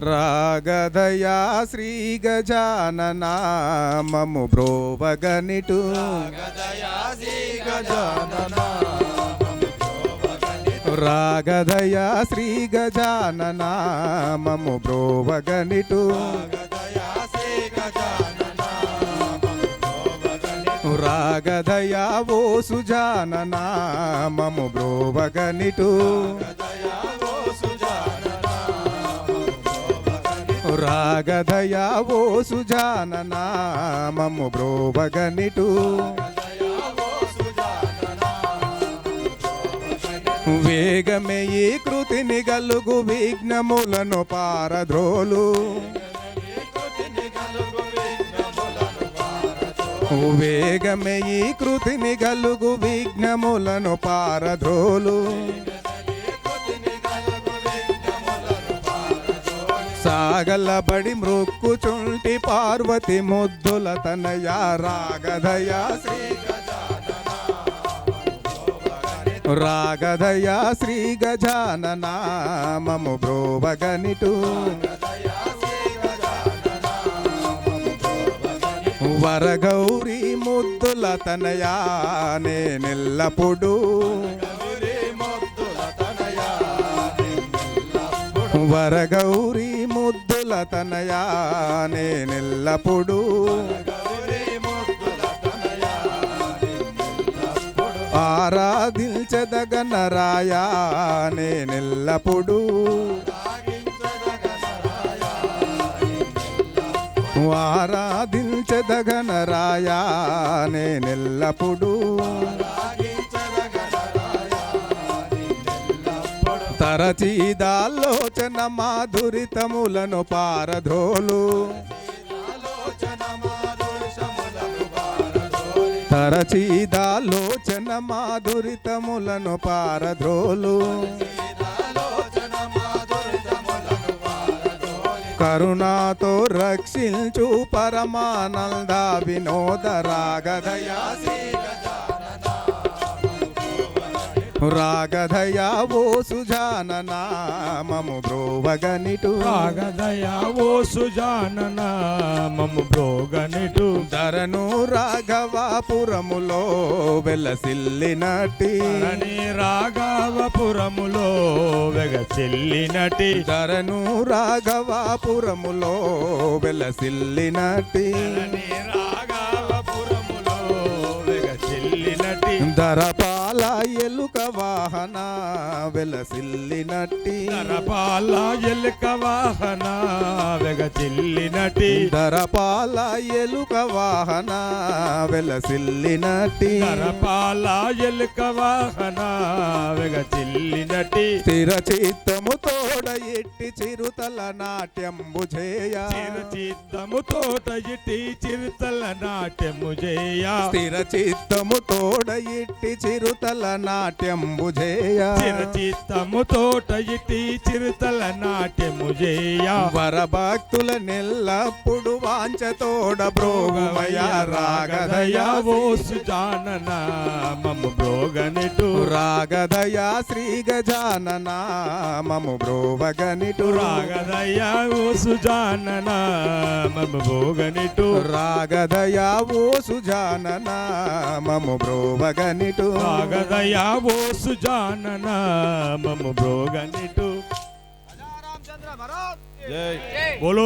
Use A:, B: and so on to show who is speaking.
A: రాగదయా శ్రీ గజానన మము బ్రోవగనిటు రాగదయా శ్రీ గజానన మము బ్రోవగనిటు రాగదయా ఓ సుజానన మము బ్రోవగనిటు రాగదయా ఓ సుజానన మము బ్రోవగనిటు వేగమే ఈ కృతిని గలుగు విఘ్నములను పారద్రోలు వేగమే ఈ కృతిని గలుగు విఘ్నములను పారద్రోలు సాగలబడి మృక్కుచుంటి పార్వతి ముద్దుల తనయా రాగదయా శ్రీ రాగదయా శ్రీ గజానన మము బ్రోవగనిటు వరగౌరీ ముద్దుల తనయా నేనెల్లప్పుడు వరగౌరీ ముద్దుల తనయా నేనెల్లప్పుడు ఆరాధించదగన రాయా నేనెల్లప్పుడు ఆరాధించదగన రాయా నేనెల్లప్పుడు తరచీదాలోచన మాధురితములను పారద్రోలు తరచీదాలోచన మాధురితములను పారద్రోలు కరుణాతో రక్షించు పరమానంద వినోద రాగదయా రాగదయా ఓ సుజానన మము బ్రోవగనిటు
B: రాగదయా ఓ సుజానన మము బ్రోగనిటు
A: ధరను రాఘవాపురములో వెలసిల్లినటి
B: రాఘవపురములో వెగసిల్లినటి
A: ధరను రాఘవాపురములో వెలసిల్లినటి
B: రాఘవపురములో వెగసిల్లినటి
A: ధరపాల ఎలుక వాహన వెలసిల్లినట్టి
B: ధరపాల ఎలుక వాహన వెగసిల్లినటి
A: ధరపాల ఎలుక వాహన వెలసిల్లినట్టి
B: ధరపాల ఎలుక వాహన వెగసిల్లినటి
A: స్థిర చిత్తము తోడ ఎట్టి చిరుతల నాట్యంబు చేయ
B: చిత్తము తోట ఇట్టి చిరుతల నాట్యము చేయ
A: స్థిర చిత్తము తోడ ఇట్టి చిరుతల నాట్యంబు చేయ
B: చిత్తము తోట ఇట్టి చిరుతల నాట్యము చేయ
A: వరభక్తుల నెల్లప్పుడు వాంచతోడ బ్రోగుమయ రాగదయా
B: ఓ సుజానన మము బ్రోగనిటు
A: రాగదయా శ్రీ గజానన మము బ్రోవగనిటు
B: రాగదయా ఓ సుజానన మము బ్రోగనిటు
A: రాగదయా ఓ సుజానన మము బ్రోవగనిటు
B: రాగదయా ఓ సుజానన మము బ్రోగనిటు
C: रामचंद्र महाराज
B: బోలో